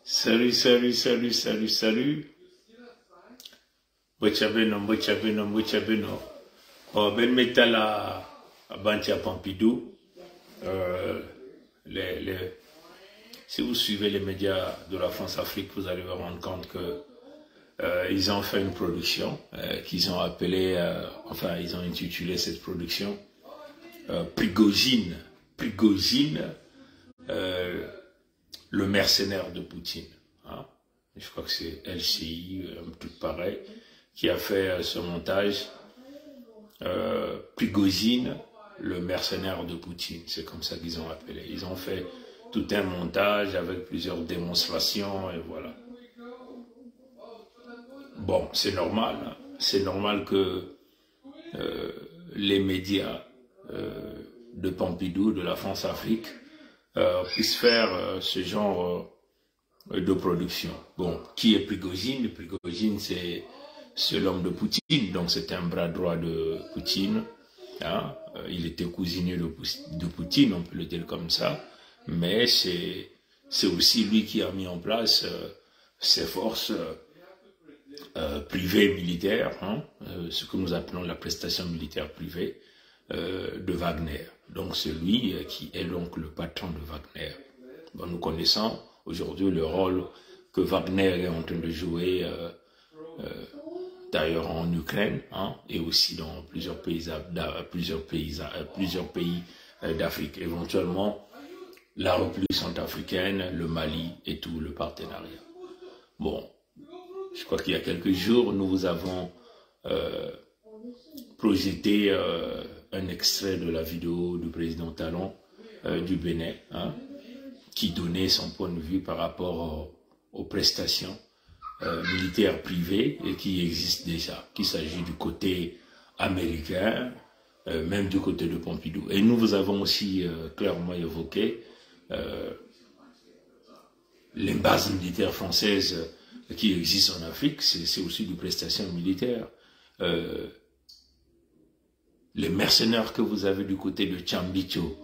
Salut, salut, salut, salut, salut. Bochabeno, Bochabeno, Bochabeno. Ben Metala, à Bantia Pompidou. Si vous suivez les médias de la France-Afrique, vous allez vous rendre compte que ils ont fait une production qu'ils ont appelée, enfin, ils ont intitulé cette production Prigojine. Prigojine, le mercenaire de Poutine. Hein? Je crois que c'est LCI, un truc pareil, qui a fait ce montage. Prigojine, le mercenaire de Poutine. C'est comme ça qu'ils ont appelé. Ils ont fait tout un montage avec plusieurs démonstrations et voilà. Bon, c'est normal. Hein? C'est normal que les médias de Pompidou, de la France-Afrique, puissent faire ce genre de production. Bon, qui est Prigojine? Prigojine, c'est l'homme de Poutine, donc c'est un bras droit de Poutine. Hein? Il était cousiné de Poutine, on peut le dire comme ça, mais c'est aussi lui qui a mis en place ces forces privées militaires, hein? Ce que nous appelons la prestation militaire privée de Wagner. Donc c'est lui qui est donc le patron de Wagner. Bon, nous connaissons aujourd'hui le rôle que Wagner est en train de jouer d'ailleurs en Ukraine, hein, et aussi dans plusieurs pays d'Afrique, éventuellement la République centrafricaine, le Mali et tout le partenariat. Bon, je crois qu'il y a quelques jours, nous vous avons projeté un extrait de la vidéo du président Talon du Bénin, hein, qui donnait son point de vue par rapport aux prestations militaires privées et qui existent déjà, qu'il s'agit du côté américain, même du côté de Pompidou. Et nous vous avons aussi clairement évoqué les bases militaires françaises qui existent en Afrique, c'est aussi des prestations militaires. Les mercenaires que vous avez du côté de Tchambicho,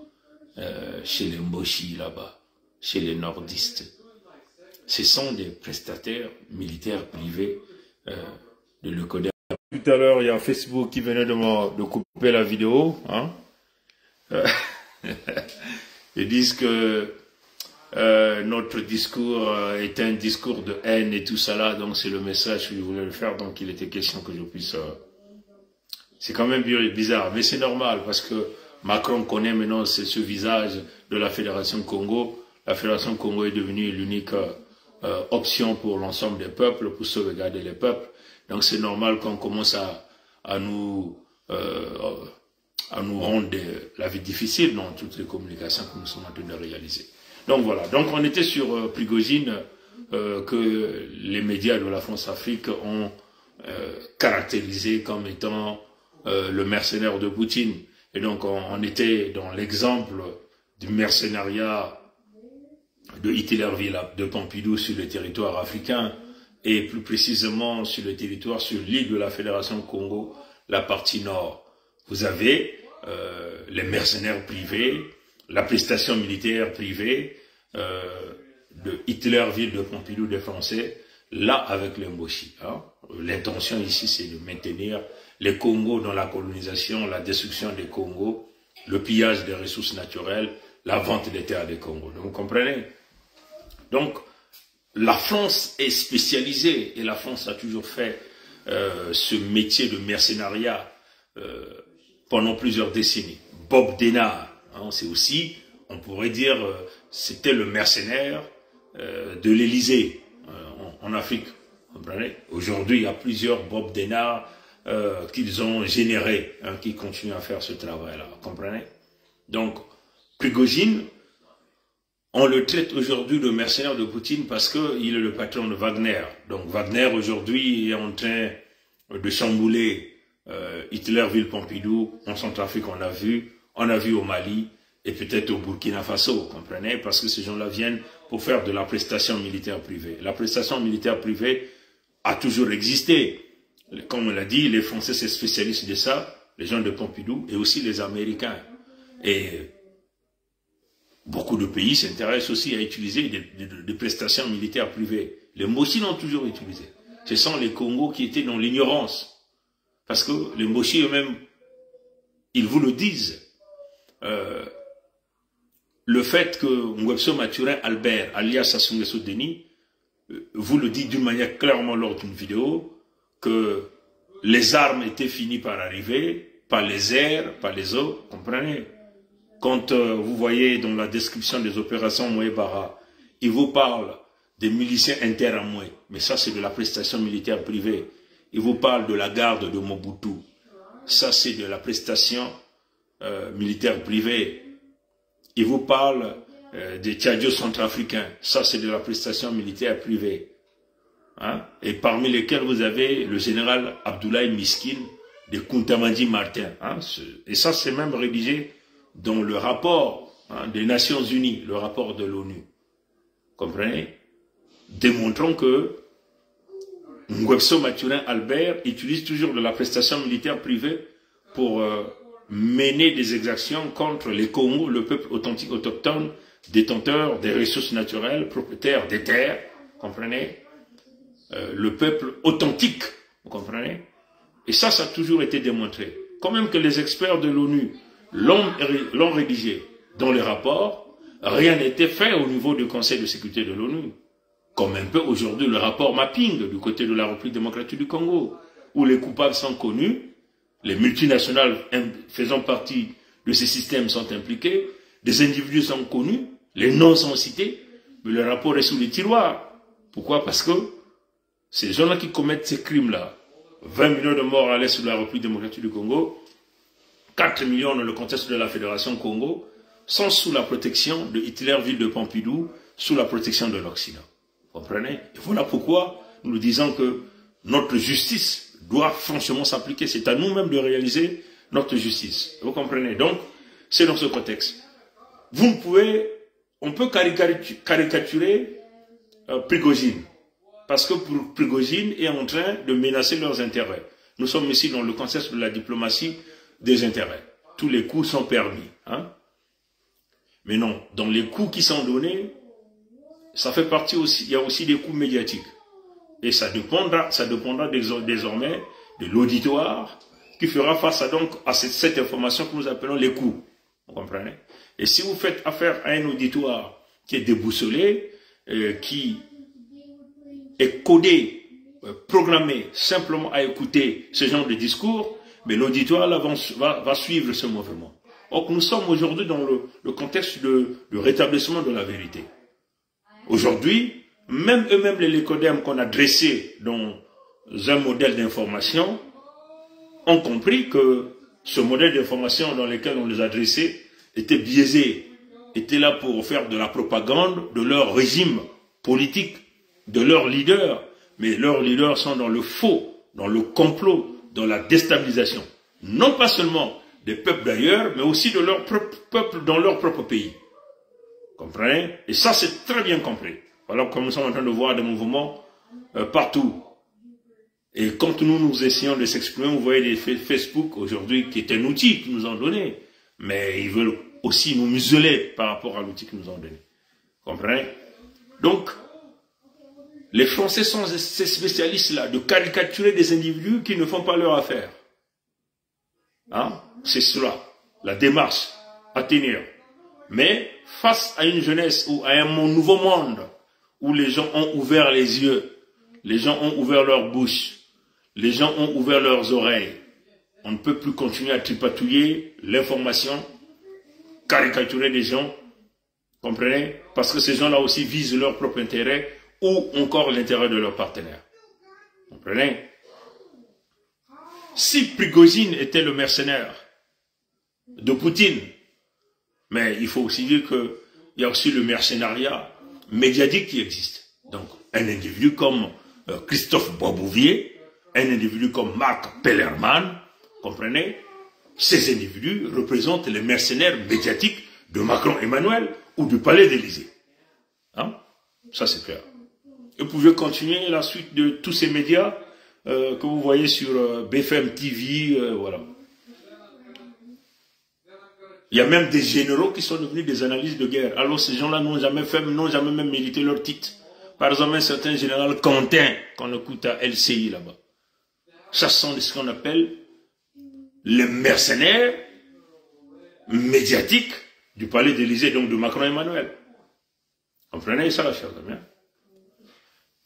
chez les Mboshi là-bas, chez les nordistes, ce sont des prestataires militaires privés de l'ECODER. Tout à l'heure, il y a Facebook qui venait de couper la vidéo. Hein? Ils disent que notre discours est un discours de haine et tout ça là, donc c'est le message que je voulais le faire, donc il était question que je puisse... C'est quand même bizarre, mais c'est normal parce que Macron connaît maintenant ce visage de la Fédération Congo. La Fédération Congo est devenue l'unique option pour l'ensemble des peuples, pour sauvegarder les peuples. Donc c'est normal qu'on commence à nous rendre la vie difficile dans toutes les communications que nous sommes en train de réaliser. Donc voilà, donc on était sur Prigojine que les médias de la France-Afrique ont caractérisé comme étant le mercenaire de Poutine. Et donc on était dans l'exemple du mercenariat de Hitlerville, de Pompidou sur le territoire africain et plus précisément sur le territoire, sur l'île de la Fédération Congo, la partie nord. Vous avez les mercenaires privés, la prestation militaire privée de Hitlerville, de Pompidou, des Français, là avec les Mboshi. Hein. L'intention ici, c'est de maintenir les Congos dans la colonisation, la destruction des Congos, le pillage des ressources naturelles, la vente des terres des Congos. Vous comprenez? Donc, la France est spécialisée et la France a toujours fait ce métier de mercenariat pendant plusieurs décennies. Bob Denard, hein, c'est aussi, on pourrait dire, c'était le mercenaire de l'Élysée en Afrique. Vous comprenez? Aujourd'hui, il y a plusieurs Bob Denard qu'ils ont générés, hein, qui continuent à faire ce travail-là. Vous comprenez? Donc, Prigojine, on le traite aujourd'hui de mercenaire de Poutine parce qu'il est le patron de Wagner. Donc Wagner aujourd'hui est en train de chambouler Hitlerville Pompidou, en Centrafrique on a vu au Mali et peut-être au Burkina Faso, vous comprenez? Parce que ces gens-là viennent pour faire de la prestation militaire privée. La prestation militaire privée a toujours existé. Comme on l'a dit, les Français se spécialisent de ça, les gens de Pompidou et aussi les Américains. Et beaucoup de pays s'intéressent aussi à utiliser des prestations militaires privées. Les Moshi l'ont toujours utilisé. Ce sont les Congos qui étaient dans l'ignorance. Parce que les Moshi eux-mêmes, ils vous le disent. Le fait que Ngwebso Mathurin Albert, alias Sassou Nguesso Denis, vous le dit d'une manière clairement lors d'une vidéo, que les armes étaient finies par arriver, par les airs, par les eaux, comprenez? Quand vous voyez dans la description des opérations Moué-Bara, il vous parle des miliciens interamoués, mais ça c'est de la prestation militaire privée. Il vous parle de la garde de Mobutu, ça c'est de la prestation militaire privée. Il vous parle des Tchadjo centrafricains, ça c'est de la prestation militaire privée. Hein? Et parmi lesquels vous avez le général Abdoulaye Miskin de Kuntamandi Martin. Hein? Et ça c'est même rédigé dans le rapport des Nations Unies, le rapport de l'ONU. Comprenez? Démontrons que Ngwebso Mathurin Albert utilise toujours de la prestation militaire privée pour mener des exactions contre les Congos, le peuple authentique autochtone, détenteur des ressources naturelles, propriétaire des terres, comprenez? Le peuple authentique, vous comprenez? Et ça a toujours été démontré. Quand même que les experts de l'ONU l'ont rédigé dans les rapports, rien n'était fait au niveau du Conseil de sécurité de l'ONU. Comme un peu aujourd'hui le rapport Mapping du côté de la République démocratique du Congo, où les coupables sont connus, les multinationales faisant partie de ces systèmes sont impliqués, des individus sont connus, les noms sont cités, mais le rapport est sous les tiroirs. Pourquoi? Parce que ces gens-là qui commettent ces crimes-là, 20 millions de morts à l'est de la République démocratique du Congo, 4 millions dans le contexte de la Fédération Congo, sont sous la protection de Hitler, ville de Pompidou, sous la protection de l'Occident. Vous comprenez? Et voilà pourquoi nous disons que notre justice doit franchement s'appliquer. C'est à nous-mêmes de réaliser notre justice. Vous comprenez? Donc, c'est dans ce contexte. On peut caricaturer Prigojine. Parce que Prigojine est en train de menacer leurs intérêts. Nous sommes ici dans le contexte de la diplomatie des intérêts. Tous les coups sont permis. Hein? Mais non, dans les coups qui sont donnés, ça fait partie aussi, il y a aussi des coups médiatiques. Et ça dépendra désormais de l'auditoire qui fera face à cette information que nous appelons les coups. Vous comprenez? Et si vous faites affaire à un auditoire qui est déboussolé, qui est codé, programmé simplement à écouter ce genre de discours, mais l'auditoire va suivre ce mouvement. Or, nous sommes aujourd'hui dans le contexte de rétablissement de la vérité. Aujourd'hui, même eux-mêmes les Lecodem qu'on a dressés dans un modèle d'information ont compris que ce modèle d'information dans lequel on les a dressés était biaisé, était là pour faire de la propagande de leur régime politique, de leurs leaders. Mais leurs leaders sont dans le faux, dans le complot, dans la déstabilisation. Non pas seulement des peuples d'ailleurs, mais aussi de leur propre peuple dans leur propre pays. Comprenez? Et ça, c'est très bien compris. Voilà comme nous sommes en train de voir des mouvements partout. Et quand nous essayons de s'exprimer, vous voyez des Facebook aujourd'hui qui est un outil qu'ils nous ont donné. Mais ils veulent aussi nous museler par rapport à l'outil qu'ils nous ont donné. Comprenez? Donc, les Français sont ces spécialistes-là de caricaturer des individus qui ne font pas leur affaire. Hein? C'est cela, la démarche à tenir. Mais face à une jeunesse ou à un nouveau monde où les gens ont ouvert les yeux, les gens ont ouvert leur bouche, les gens ont ouvert leurs oreilles, on ne peut plus continuer à tripatouiller l'information, caricaturer des gens, comprenez? Parce que ces gens-là aussi visent leur propre intérêt ou encore l'intérêt de leurs partenaires. Comprenez? Si Prigojine était le mercenaire de Poutine, mais il faut aussi dire qu'il y a aussi le mercenariat médiatique qui existe. Donc, un individu comme Christophe Boisbouvier, un individu comme Marc Pellerman, comprenez? Ces individus représentent les mercenaires médiatiques de Macron-Emmanuel ou du palais d'Élysée. Hein? Ça, c'est clair. Et vous pouvez continuer la suite de tous ces médias que vous voyez sur BFM TV, voilà. Il y a même des généraux qui sont devenus des analystes de guerre. Alors ces gens-là n'ont jamais fait, n'ont jamais même mérité leur titre. Par exemple, un certain général Quentin, qu'on écoute à LCI là-bas. Ça sont ce qu'on appelle les mercenaires médiatiques du palais d'Élysée, donc de Macron et Emmanuel. Comprenez ça, chers amis?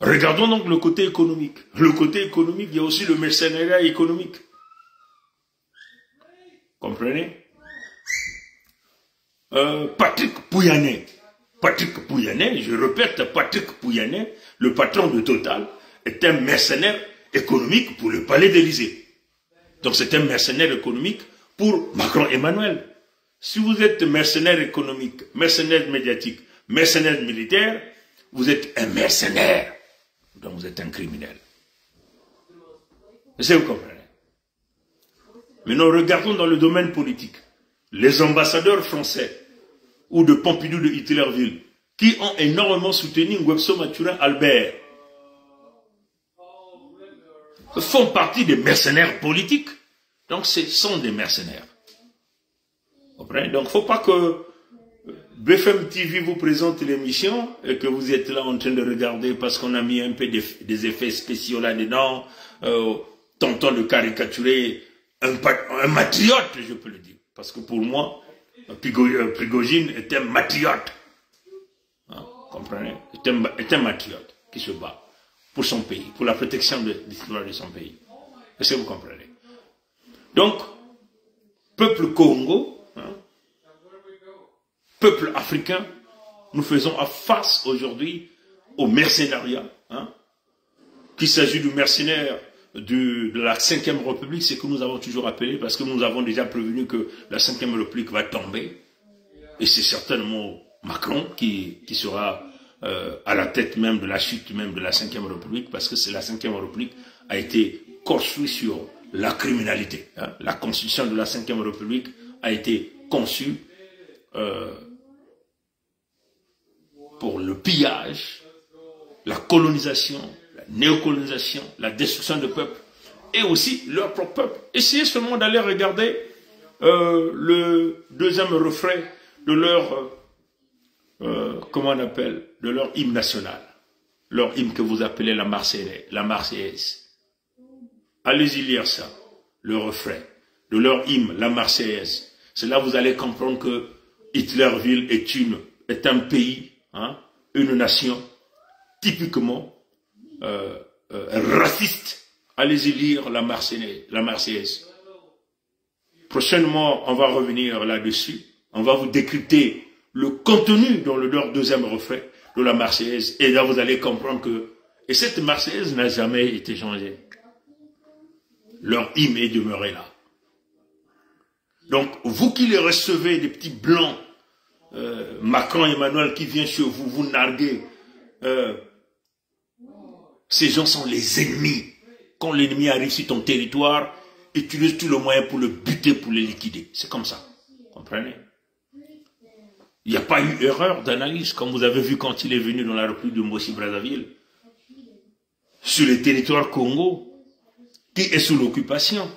Regardons donc le côté économique. Le côté économique, il y a aussi le mercenariat économique. Comprenez? Patrick Pouyanné. Patrick Pouyanné, je répète, Patrick Pouyanné, le patron de Total, est un mercenaire économique pour le palais d'Élysée. Donc c'est un mercenaire économique pour Macron et Emmanuel. Si vous êtes mercenaire économique, mercenaire médiatique, mercenaire militaire, vous êtes un mercenaire. Donc vous êtes un criminel. Est-ce que vous comprenez? Maintenant, regardons dans le domaine politique. Les ambassadeurs français ou de Pompidou de Hitlerville, qui ont énormément soutenu Nguesso Mathurin Albert, font partie des mercenaires politiques. Donc ce sont des mercenaires. Vous comprenez? Donc il ne faut pas que BFM TV vous présente l'émission et que vous êtes là en train de regarder parce qu'on a mis un peu des effets spéciaux là-dedans, tentant de caricaturer un matriote, je peux le dire. Parce que pour moi, Prigojine est un matriote. Hein, comprenez? Est un matriote qui se bat pour son pays, pour la protection de l'histoire de son pays. Est-ce que vous comprenez? Donc, peuple Congo, hein, peuple africain, nous faisons face aujourd'hui au mercenariat. Hein, qu'il s'agit du mercenaire de la 5e République, c'est que nous avons toujours appelé, parce que nous avons déjà prévenu que la 5e République va tomber. Et c'est certainement Macron qui sera à la tête même de la chute même de la 5e République, parce que la 5e République a été construite sur la criminalité. Hein. La constitution de la 5e République a été conçue pour le pillage, la colonisation, la néocolonisation, la destruction de peuples, et aussi leur propre peuple. Essayez seulement d'aller regarder le deuxième refrain de leur, comment on appelle, de leur hymne national, leur hymne que vous appelez la Marseillaise. Allez-y lire ça, le refrain de leur hymne, la Marseillaise. C'est là que vous allez comprendre que Hitlerville est un pays, hein, une nation typiquement raciste. Allez-y lire la Marseillaise. Prochainement, on va revenir là-dessus. On va vous décrypter le contenu dans leur deuxième refrain de la Marseillaise. Et là, vous allez comprendre que... Et cette Marseillaise n'a jamais été changée. Leur hymne est demeuré là. Donc, vous qui les recevez, des petits blancs, Macron et Emmanuel qui viennent chez vous, vous narguez, ces gens sont les ennemis. Quand l'ennemi arrive sur ton territoire, utilise tous les moyens pour le buter, pour le liquider. C'est comme ça. Comprenez? Il n'y a pas eu erreur d'analyse, comme vous avez vu quand il est venu dans la République de Mossi-Brazzaville, sur le territoire Congo, qui est sous l'occupation.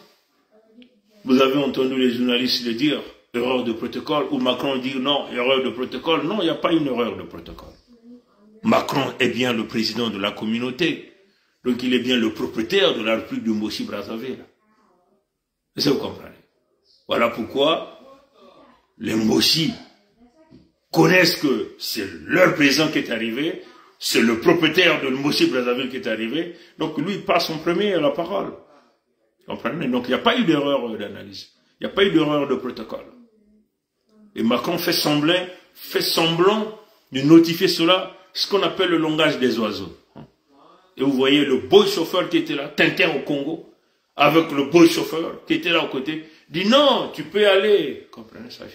Vous avez entendu les journalistes le dire, erreur de protocole, ou Macron dire non, erreur de protocole. Non, il n'y a pas une erreur de protocole. Macron est bien le président de la communauté, donc il est bien le propriétaire de la République de Mossi-Brazzaville. Est-ce que vous comprenez? Voilà pourquoi les Mossi connaissent que c'est leur président qui est arrivé, c'est le propriétaire de Mossi-Brazzaville qui est arrivé, donc lui il passe en premier à la parole. Vous comprenez? Donc il n'y a pas eu d'erreur d'analyse, il n'y a pas eu d'erreur de protocole. Et Macron fait semblant de notifier cela, ce qu'on appelle le langage des oiseaux. Et vous voyez le beau chauffeur qui était là, Tintin au Congo, avec le beau chauffeur qui était là à côté, dit non, tu peux aller. Comprenez ça?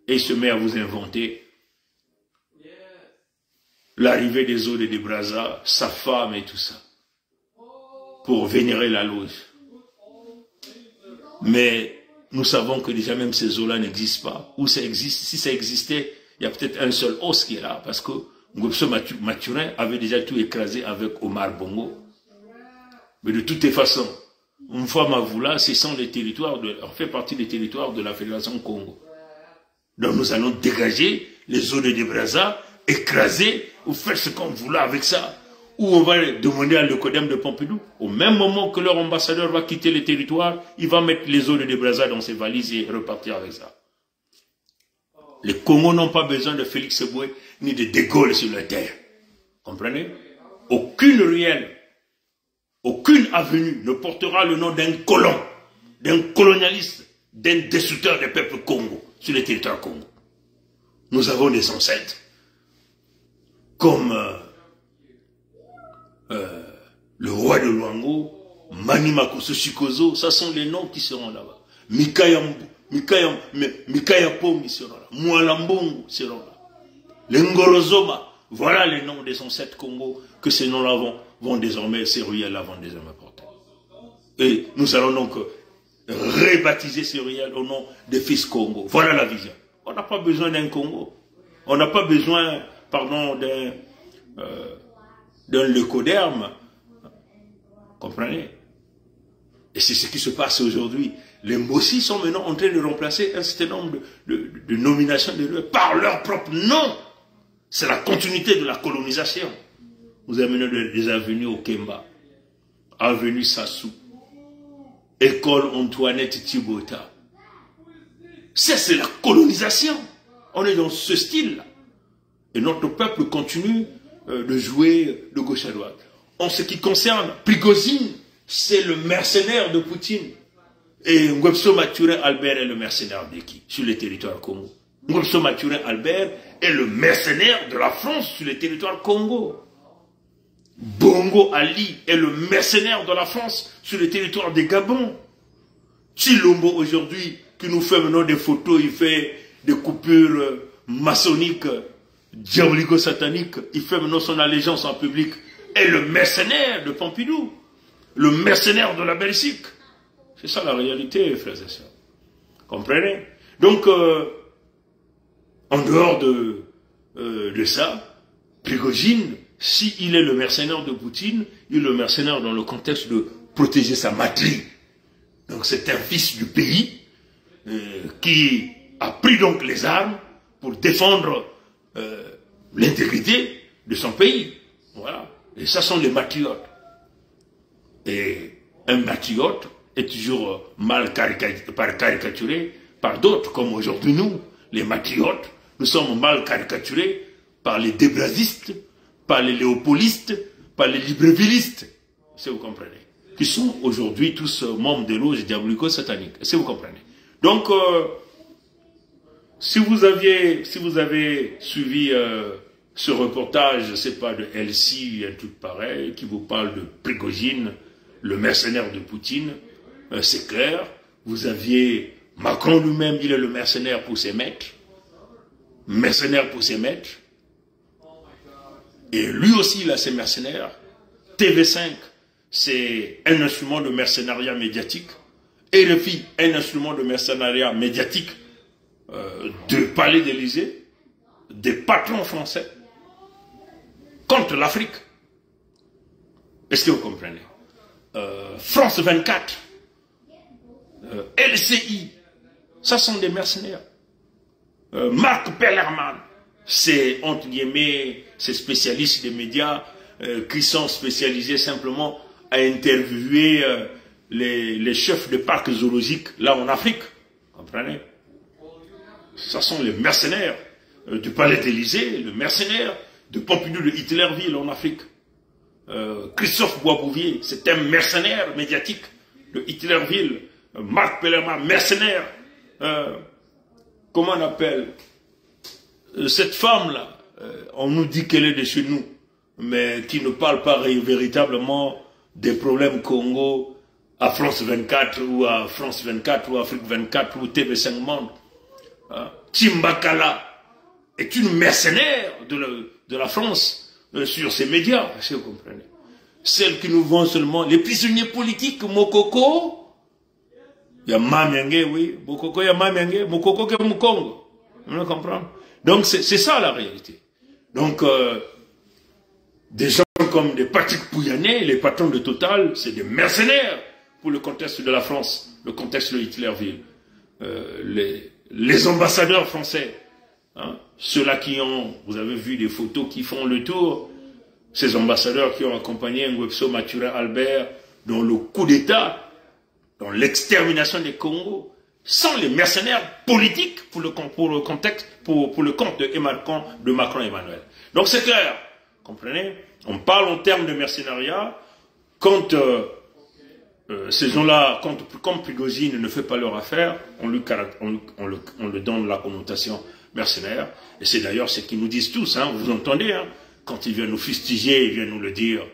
Et il se met à vous inventer l'arrivée des eaux de Brazza, sa femme et tout ça, pour vénérer la loge. Mais nous savons que déjà même ces eaux-là n'existent pas. Ou ça existe, si ça existait, il y a peut-être un seul os qui est là, parce que Nguesso Mathurin avait déjà tout écrasé avec Omar Bongo. Mais de toutes les façons, une fois Mavoula, ce sont les territoires, fait partie des territoires de la Fédération Congo. Donc nous allons dégager les zones de Brazza, écraser, ou faire ce qu'on voulait avec ça. Ou on va demander à l'Ecodem de Pompidou, au même moment que leur ambassadeur va quitter le territoire, il va mettre les zones de Brazza dans ses valises et repartir avec ça. Les Congos n'ont pas besoin de Félix Eboué ni de De Gaulle sur la terre. Comprenez? Aucune ruelle, aucune avenue ne portera le nom d'un colon, d'un colonialiste, d'un destructeur des peuples Congo sur le territoire Congo. Nous avons des ancêtres comme le roi de Luango, Mani Makosso Chikozo, ça sont les noms qui seront là-bas. Mikaya Pomi seront là. Moualambongo seront là. Les Ngorozoma, voilà les noms des ancêtres Congo que ces noms-là vont désormais, ces ruelles-là vont désormais porter. Et nous allons donc rebaptiser ces ruelles au nom des fils Congo. Voilà la vision. On n'a pas besoin d'un Congo. On n'a pas besoin, pardon, d'un leucoderme. Comprenez? Et c'est ce qui se passe aujourd'hui. Les Mbossi sont maintenant en train de remplacer un certain nombre de nominations de ruelles par leur propre nom. C'est la continuité de la colonisation. Vous avez maintenant des avenues au Kemba, avenue Sassou, école Antoinette Thibota. C'est la colonisation. On est dans ce style-là. Et notre peuple continue de jouer de gauche à droite. En ce qui concerne Prigozhin, c'est le mercenaire de Poutine. Et Ngwebso Mathurin Albert est le mercenaire de qui? Sur le territoire Congo. Ngwebso Mathurin Albert est le mercenaire de la France sur le territoire Congo. Bongo Ali est le mercenaire de la France sur le territoire des Gabon. Chilombo aujourd'hui, qui nous fait maintenant des photos, il fait des coupures maçonniques, diabolico-sataniques, il fait maintenant son allégeance en public, est le mercenaire de Pompidou, le mercenaire de la Belgique. C'est ça la réalité, frères et sœurs. Comprenez? Donc, en dehors de ça, Prigozhin, s'il est le mercenaire de Poutine, il est le mercenaire dans le contexte de protéger sa patrie. Donc c'est un fils du pays qui a pris donc les armes pour défendre l'intégrité de son pays. Voilà. Et ça sont les matriotes. Et un matriote est toujours mal caricaturé par d'autres, comme aujourd'hui nous, les matriotes, nous sommes mal caricaturés par les débrazistes, par les léopolistes, par les librevillistes, si vous comprenez, qui sont aujourd'hui tous membres de loges diabolico-sataniques, si vous comprenez. Donc, si vous avez suivi ce reportage, je ne sais pas, de LC, un truc pareil, qui vous parle de Prigozhin, le mercenaire de Poutine, c'est clair. Vous aviez Macron lui-même, il est le mercenaire pour ses maîtres. Mercenaire pour ses maîtres. Et lui aussi, il a ses mercenaires. TV5, c'est un instrument de mercenariat médiatique. RFI, un instrument de mercenariat médiatique de Palais d'Élysée, des patrons français, contre l'Afrique. Est-ce que vous comprenez? France 24, LCI, ça sont des mercenaires. Marc Pellerman, c'est entre guillemets, ces spécialistes des médias qui sont spécialisés simplement à interviewer les chefs de parcs zoologiques là en Afrique. Comprenez? Ça sont les mercenaires du Palais d'Élysée, le mercenaire de Pompidou de Hitlerville en Afrique. Christophe Boisbouvier, c'est un mercenaire médiatique de Hitlerville. Marc Pellerman, mercenaire. Comment on appelle cette femme-là, on nous dit qu'elle est de chez nous, mais qui ne parle pas véritablement des problèmes Congo à France 24 ou à France 24 ou Afrique 24 ou TV5 Monde. Timbakala est une mercenaire de la France sur ses médias, si vous comprenez. Celle qui nous vend seulement les prisonniers politiques, Mokoko. Il y a Mamiangue, oui. Mokoko, il y a Mamiangue. Mokoko, qui est Mukongo. Vous comprenez? Donc c'est ça la réalité. Donc des gens comme des Patrick Pouyanné, les patrons de Total, c'est des mercenaires pour le contexte de la France, le contexte de Hitlerville. les ambassadeurs français, hein, ceux-là qui ont, vous avez vu des photos qui font le tour, ces ambassadeurs qui ont accompagné Nguesso Mathurin Albert dans le coup d'État, dans l'extermination des Congos, sont les mercenaires politiques pour le contexte, pour le compte de Macron Emmanuel. Donc c'est clair, comprenez? On parle en termes de mercenariat quand ces gens-là, comme Prigozhin ne fait pas leur affaire, on lui donne la connotation mercenaire. Et c'est d'ailleurs ce qu'ils nous disent tous, hein, vous entendez, hein, quand ils viennent nous fustiger, ils viennent nous le dire.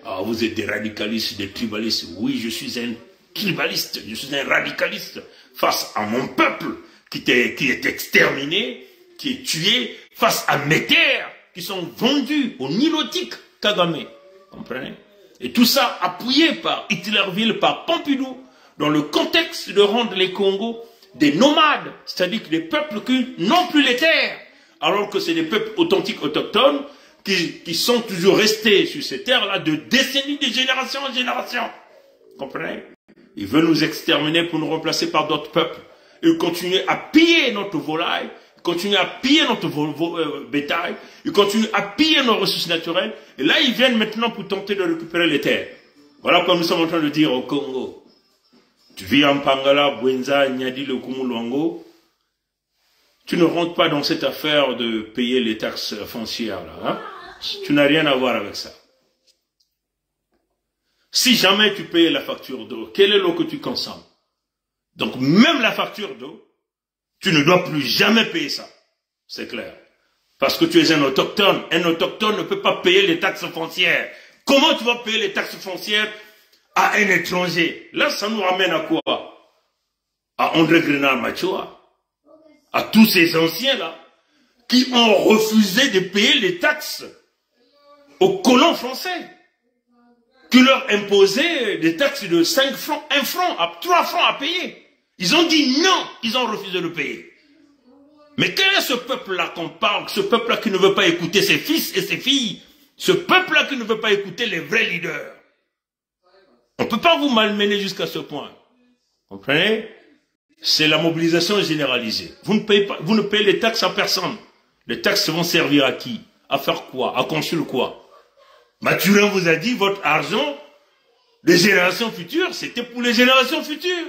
Ah, vous êtes des radicalistes, des tribalistes. Oui, je suis un tribaliste, je suis un radicaliste face à mon peuple qui est exterminé, qui est tué, face à mes terres qui sont vendues au nilotique Kagame. Comprenez? Et tout ça appuyé par Hitlerville, par Pompidou, dans le contexte de rendre les Congos des nomades, c'est-à-dire des peuples qui n'ont plus les terres, alors que c'est des peuples authentiques, autochtones, qui sont toujours restés sur ces terres-là de décennies, de génération en génération. Comprenez? Ils veulent nous exterminer pour nous remplacer par d'autres peuples. Ils continuent à piller notre volaille, ils continuent à piller notre bétail, ils continuent à piller nos ressources naturelles. Et là, ils viennent maintenant pour tenter de récupérer les terres. Voilà comme nous sommes en train de dire au Congo. Tu vis en Pangala, Bwenza, Nyadi, le Luango. Tu ne rentres pas dans cette affaire de payer les taxes foncières, là. Hein? Tu n'as rien à voir avec ça. Si jamais tu payes la facture d'eau, quelle est l'eau que tu consommes? Donc même la facture d'eau, tu ne dois plus jamais payer ça. C'est clair. Parce que tu es un autochtone. Un autochtone ne peut pas payer les taxes foncières. Comment tu vas payer les taxes foncières à un étranger? Là, ça nous ramène à quoi? À André Grenard Machoa. À tous ces anciens-là, qui ont refusé de payer les taxes aux colons français, qui leur imposaient des taxes de 5 francs, 1 franc, 3 francs à payer. Ils ont dit non, ils ont refusé de payer. Mais quel est ce peuple-là qu'on parle, ce peuple-là qui ne veut pas écouter ses fils et ses filles, ce peuple-là qui ne veut pas écouter les vrais leaders? On ne peut pas vous malmener jusqu'à ce point. Vous comprenez? C'est la mobilisation généralisée. Vous ne payez les taxes à personne. Les taxes vont servir à qui? À faire quoi? À construire quoi? Mathurin vous a dit, votre argent des générations futures, c'était pour les générations futures.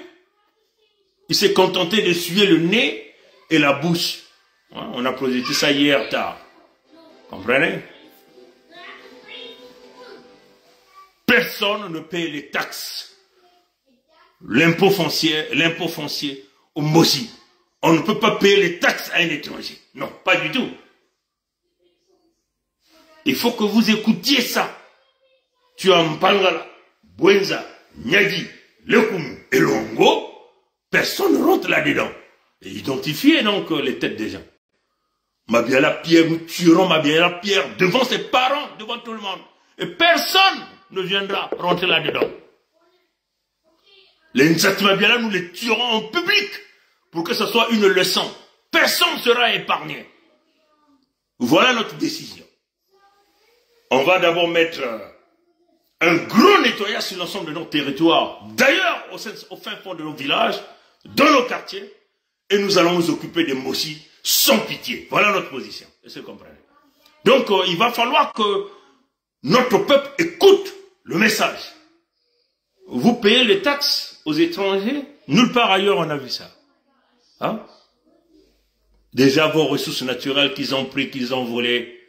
Il s'est contenté de suer le nez et la bouche. On a posé ça hier tard. Comprenez? Personne ne paye les taxes. L'impôt foncier au Mossi. On ne peut pas payer les taxes à un étranger. Non, pas du tout. Il faut que vous écoutiez ça. Tu as Mpangala, Bwenza, Nyadi, Lekumu et Longo. Personne ne rentre là-dedans. Et identifiez donc les têtes des gens. Mabiala Pierre, nous tuerons Mabiala Pierre devant ses parents, devant tout le monde. Et personne ne viendra rentrer là-dedans. Les Nzati Mabiala, nous les tuerons en public pour que ce soit une leçon. Personne ne sera épargné. Voilà notre décision. On va d'abord mettre un gros nettoyage sur l'ensemble de nos territoires. D'ailleurs, au fin fond de nos villages, dans nos quartiers. Et nous allons nous occuper des Mossi sans pitié. Voilà notre position. Est-ce que vous comprenez? Donc, il va falloir que notre peuple écoute le message. Vous payez les taxes aux étrangers, nulle part ailleurs on a vu ça. Hein? Déjà vos ressources naturelles qu'ils ont pris, qu'ils ont volées,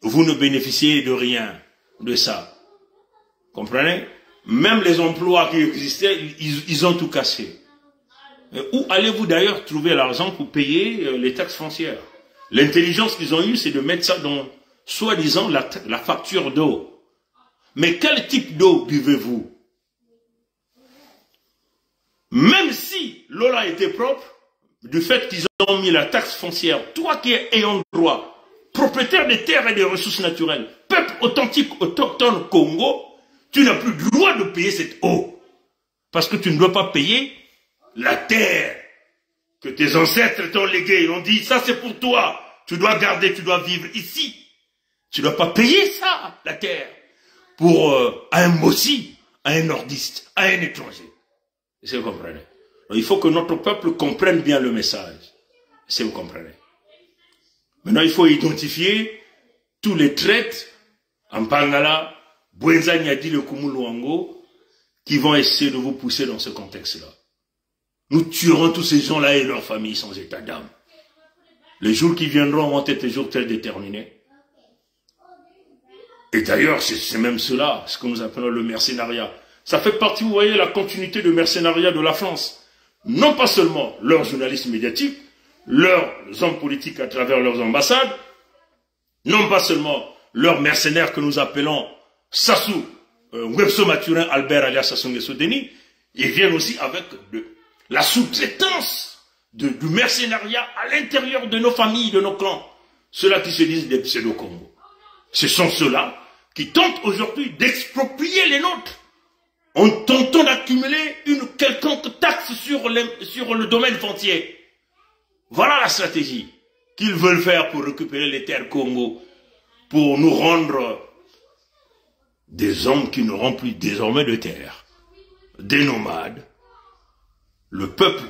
vous ne bénéficiez de rien de ça. Comprenez? Même les emplois qui existaient, ils ont tout cassé. Où allez-vous d'ailleurs trouver l'argent pour payer les taxes foncières? L'intelligence qu'ils ont eue, c'est de mettre ça dans, soi-disant, la facture d'eau. Mais quel type d'eau buvez-vous? Même si l'eau a été propre, du fait qu'ils ont mis la taxe foncière, toi qui es ayant droit, propriétaire des terres et des ressources naturelles, peuple authentique, autochtone Congo, tu n'as plus le droit de payer cette eau. Parce que tu ne dois pas payer la terre que tes ancêtres t'ont léguée. Ils ont dit, ça c'est pour toi. Tu dois garder, tu dois vivre ici. Tu ne dois pas payer ça, la terre, pour à un Mossi, à un nordiste, à un étranger. Est-ce que vous comprenez? Donc, il faut que notre peuple comprenne bien le message. Si vous comprenez. Maintenant, il faut identifier tous les traites en Pangala, Bouenza Nyadi, le Kumuluango, qui vont essayer de vous pousser dans ce contexte-là. Nous tuerons tous ces gens-là et leurs familles sans état d'âme. Les jours qui viendront vont être des jours très déterminés. Et d'ailleurs, c'est même cela, ce que nous appelons le mercenariat. Ça fait partie, vous voyez, la continuité du mercenariat de la France. Non pas seulement leurs journalistes médiatiques, leurs hommes politiques à travers leurs ambassades, non pas seulement leurs mercenaires que nous appelons Sassou, Webso Mathurin, Albert alias Sassou Nguesso Denis, ils viennent aussi avec la sous-traitance du mercenariat à l'intérieur de nos familles, de nos clans. Ceux-là qui se disent des pseudo-Congo. Ce sont ceux-là qui tentent aujourd'hui d'exproprier les nôtres en tentant d'accumuler une quelconque taxe sur le domaine foncier. Voilà la stratégie qu'ils veulent faire pour récupérer les terres Congo, pour nous rendre des hommes qui n'auront plus désormais de terre, des nomades. Le peuple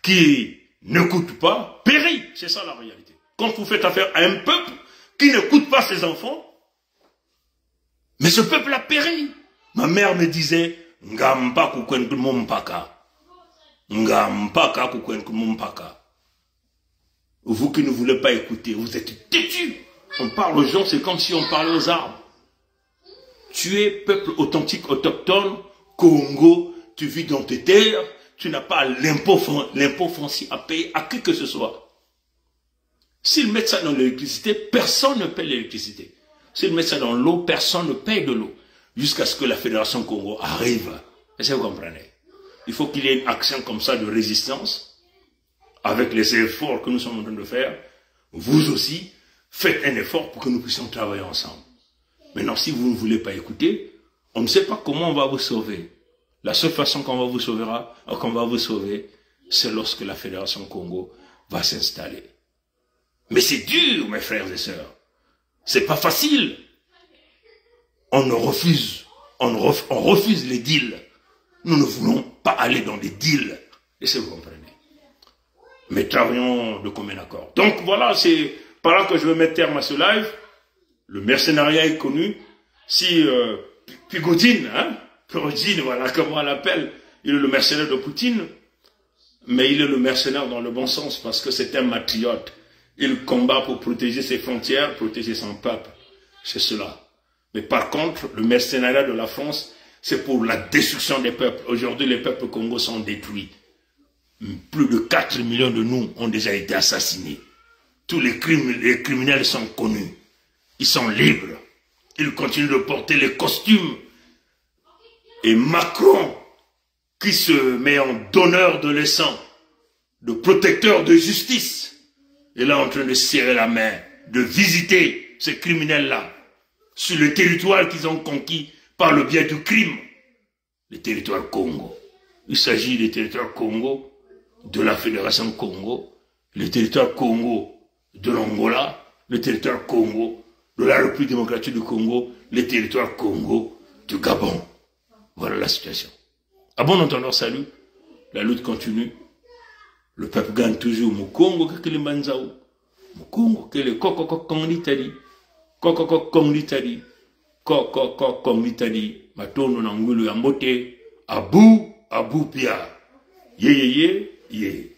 qui n'écoute pas périt, c'est ça la réalité. Quand vous faites affaire à un peuple qui n'écoute pas ses enfants, mais ce peuple a péri. Ma mère me disait, Ngampa kukwenku mumpaka. Ngampaka kukwenku mumpaka. Vous qui ne voulez pas écouter, vous êtes têtus. On parle aux gens, c'est comme si on parlait aux arbres. Tu es peuple authentique, autochtone, Congo, tu vis dans tes terres, tu n'as pas l'impôt foncier à payer à qui que ce soit. S'ils mettent ça dans l'électricité, personne ne paie l'électricité. S'ils mettent ça dans l'eau, personne ne paye de l'eau. Jusqu'à ce que la Fédération Congo arrive. Est-ce que vous comprenez? Il faut qu'il y ait une action comme ça de résistance, avec les efforts que nous sommes en train de faire. Vous aussi, faites un effort pour que nous puissions travailler ensemble. Maintenant, si vous ne voulez pas écouter, on ne sait pas comment on va vous sauver. La seule façon qu'on va vous sauver, c'est lorsque la Fédération Congo va s'installer. Mais c'est dur, mes frères et sœurs. C'est pas facile. On refuse les deals. Nous ne voulons pas aller dans des deals. Est-ce que vous comprenez? Mais travaillons de commun accord. Donc voilà, c'est par là que je vais mettre terme à ce live. Le mercenariat est connu. Si Prigojine, voilà comment on l'appelle, il est le mercenaire de Poutine, mais il est le mercenaire dans le bon sens parce que c'est un patriote. Il combat pour protéger ses frontières, protéger son peuple. C'est cela. Mais par contre, le mercenariat de la France, c'est pour la destruction des peuples. Aujourd'hui, les peuples congolais sont détruits. Plus de 4 millions de nous ont déjà été assassinés. Tous les criminels sont connus. Ils sont libres. Ils continuent de porter les costumes. Et Macron, qui se met en donneur de leçons, de protecteur de justice, est là en train de serrer la main, de visiter ces criminels-là sur le territoire qu'ils ont conquis par le biais du crime, le territoire Congo. Il s'agit des territoires Congo, de la Fédération Congo, le territoire Congo de l'Angola, le territoire Congo de la République démocratique du Congo, le territoire Congo du Gabon. Voilà la situation. À bon entendeur, salut. La lutte continue. Le peuple gagne toujours. Mukongo kakili manzao. Mukongo kele koko kong litali. Koko kong litali. Koko kong litali. Matono na ngulu ya mote. Abu pia. Ye.